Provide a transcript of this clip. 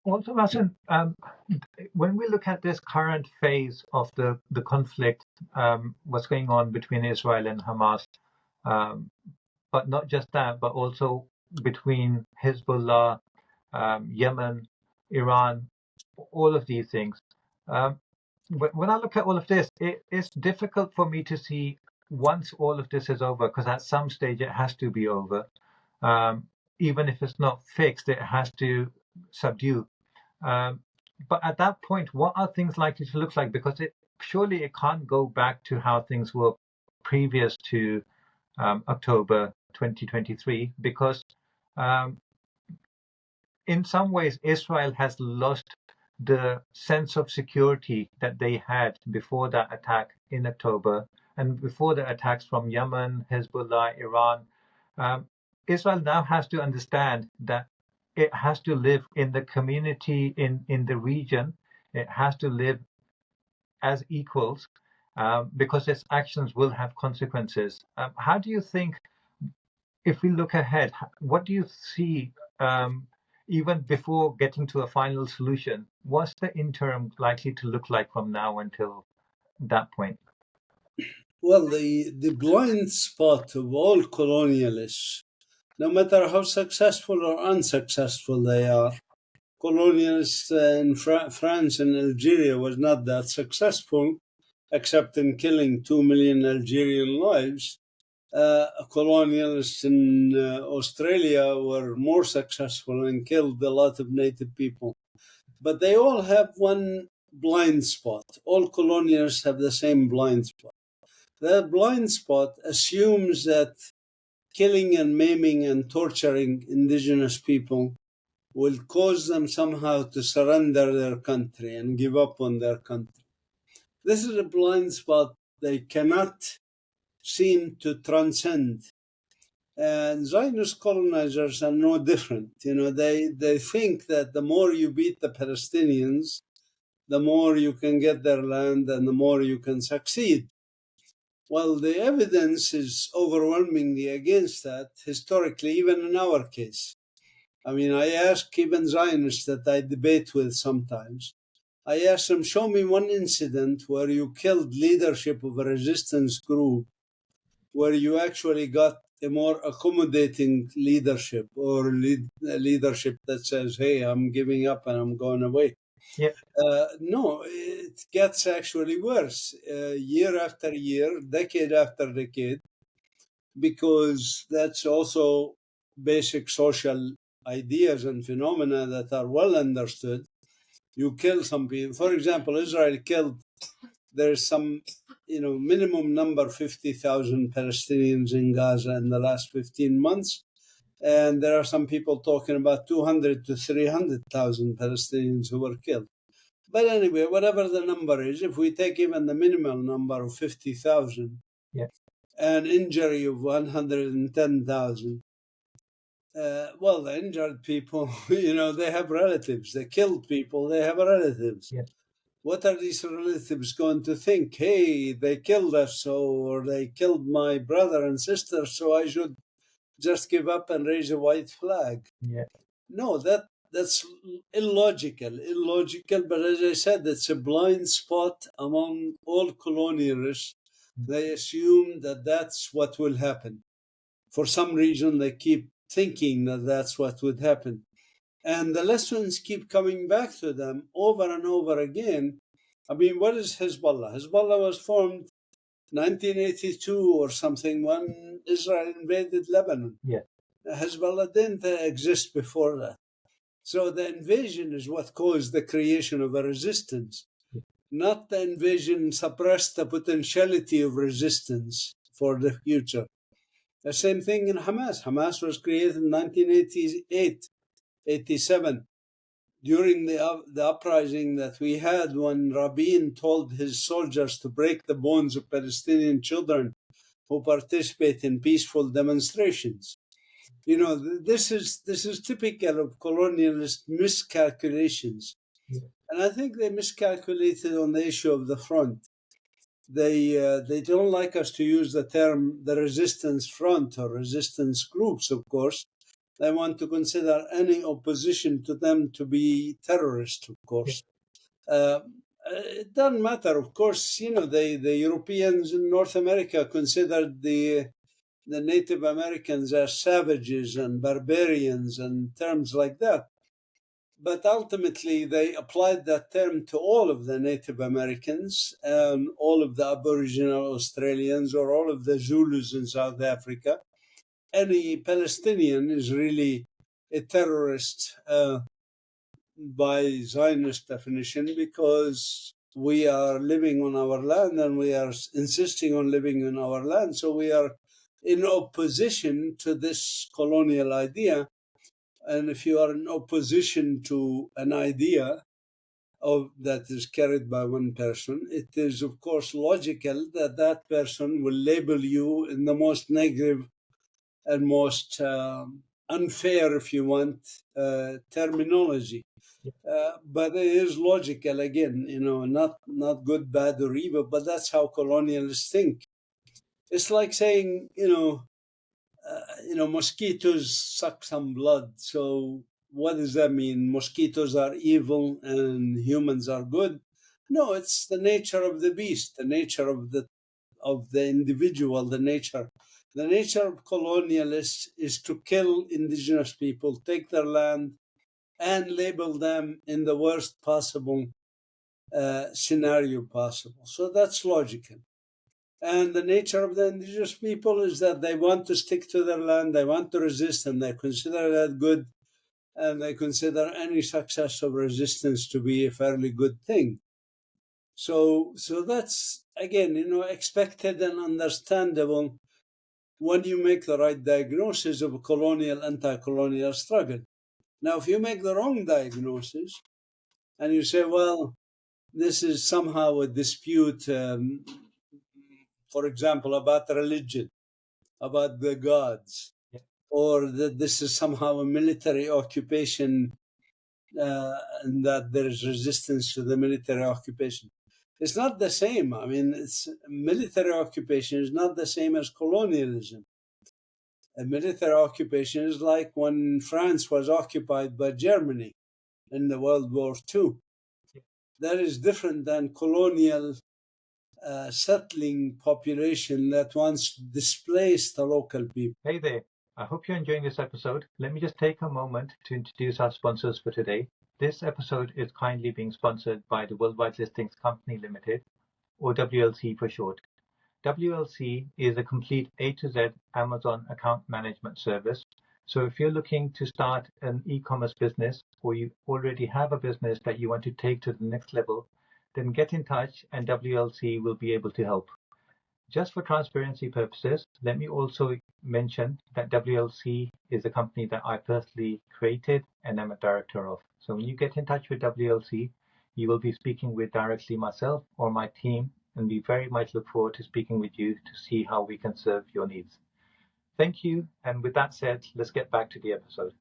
Also, Masin, when we look at this current phase of the conflict, what's going on between Israel and Hamas, um, but not just that, but also between Hezbollah, Yemen, Iran, all of these things. Um, when I look at all of this, it's difficult for me to see once all of this is over, because at some stage it has to be over. Um, Even if it's not fixed, it has to subdue. Um, but at that point, what are things likely to look like? Because it surely it can't go back to how things were previous to October 2023, because um, in some ways Israel has lost the sense of security that they had before that attack in October and before the attacks from Yemen, Hezbollah, Iran. Um, Israel now has to understand that it has to live in the community in the region. It has to live as equals because its actions will have consequences. How do you think, if we look ahead, what do you see even before getting to a final solution? What's the interim likely to look like from now until that point? Well, the blind spot of all colonialists, no matter how successful or unsuccessful they are, colonialists in France and Algeria was not that successful, except in killing 2 million Algerian lives. Colonialists in Australia were more successful and killed a lot of native people. But they all have one blind spot. All colonialists have the same blind spot. That blind spot assumes that killing and maiming and torturing indigenous people will cause them somehow to surrender their country and give up on their country. This is a blind spot they cannot seem to transcend. And Zionist colonizers are no different. They think that the more you beat the Palestinians, the more you can get their land and the more you can succeed. Well, the evidence is overwhelmingly against that, historically, even in our case. I mean, I ask even Zionists that I debate with sometimes, I ask them, show me one incident where you killed leadership of a resistance group, where you actually got a more accommodating leadership or a leadership that says, hey, I'm giving up and I'm going away. Yeah, No, it gets actually worse year after year, decade after decade, because that's also basic social ideas and phenomena that are well understood. You kill some people. For example, Israel killed, there's some, minimum number 50,000 Palestinians in Gaza in the last 15 months. And there are some people talking about 200 to 300,000 Palestinians who were killed. But anyway, whatever the number is, if we take even the minimal number of 50,000, yeah, an injury of 110,000, well, the injured people, they have relatives. The killed people, they have relatives. yeah. What are these relatives going to think? Hey, they killed us, or they killed my brother and sister, so I should just give up and raise a white flag. Yeah. No, that's illogical. But as I said, it's a blind spot among all colonialists. They assume that that's what will happen. For some reason, they keep thinking that that's what would happen. And the lessons keep coming back to them over and over again. I mean, what is Hezbollah? Hezbollah was formed 1982 or something when Israel invaded Lebanon. Yeah. Hezbollah didn't exist before that. So the invasion is what caused the creation of a resistance, not the invasion suppressed the potentiality of resistance for the future. The same thing in Hamas. Hamas was created in 1988, 87, during the uprising that we had when Rabin told his soldiers to break the bones of Palestinian children who participate in peaceful demonstrations. This is typical of colonialist miscalculations. Yeah. And I think they miscalculated on the issue of the front. They don't like us to use the term the resistance front or resistance groups, of course, They want to consider any opposition to them to be terrorist, of course. Uh, it doesn't matter, of course. The Europeans in North America considered the Native Americans as savages and barbarians and terms like that. But ultimately, they applied that term to all of the Native Americans and all of the Aboriginal Australians or all of the Zulus in South Africa. Any Palestinian is really a terrorist by Zionist definition, because we are living on our land and we are insisting on living in our land. So we are in opposition to this colonial idea. And if you are in opposition to an idea that is carried by one person, it is, of course, logical that that person will label you in the most negative and most unfair, if you want, terminology. But it is logical, again, not good, bad, or evil, but that's how colonialists think. It's like saying, mosquitoes suck some blood. So what does that mean? Mosquitoes are evil and humans are good? No, it's the nature of the beast, the nature of the individual, the nature. The nature of colonialists is to kill indigenous people, take their land, and label them in the worst possible scenario possible. So that's logical. And the nature of the indigenous people is that they want to stick to their land, they want to resist, and they consider that good, and they consider any success of resistance to be a fairly good thing. So that's, again, expected and understandable when you make the right diagnosis of a colonial, anti-colonial struggle. Now, if you make the wrong diagnosis and you say, well, this is somehow a dispute, for example, about religion, about the gods, or that this is somehow a military occupation, and that there is resistance to the military occupation. It's not the same. I mean, military occupation is not the same as colonialism. A military occupation is like when France was occupied by Germany in the World War II. That is different than colonial settling population that wants to displace the local people. Hey there. I hope you're enjoying this episode. Let me just take a moment to introduce our sponsors for today. This episode is kindly being sponsored by the Worldwide Listings Company Limited, or WLC for short. WLC is a complete A to Z Amazon account management service. So if you're looking to start an e-commerce business, or you already have a business that you want to take to the next level, then get in touch and WLC will be able to help. Just for transparency purposes, let me also mention that WLC is a company that I personally created and am a director of. So when you get in touch with WLC, you will be speaking with directly myself or my team, and we very much look forward to speaking with you to see how we can serve your needs. Thank you, and with that said, let's get back to the episode.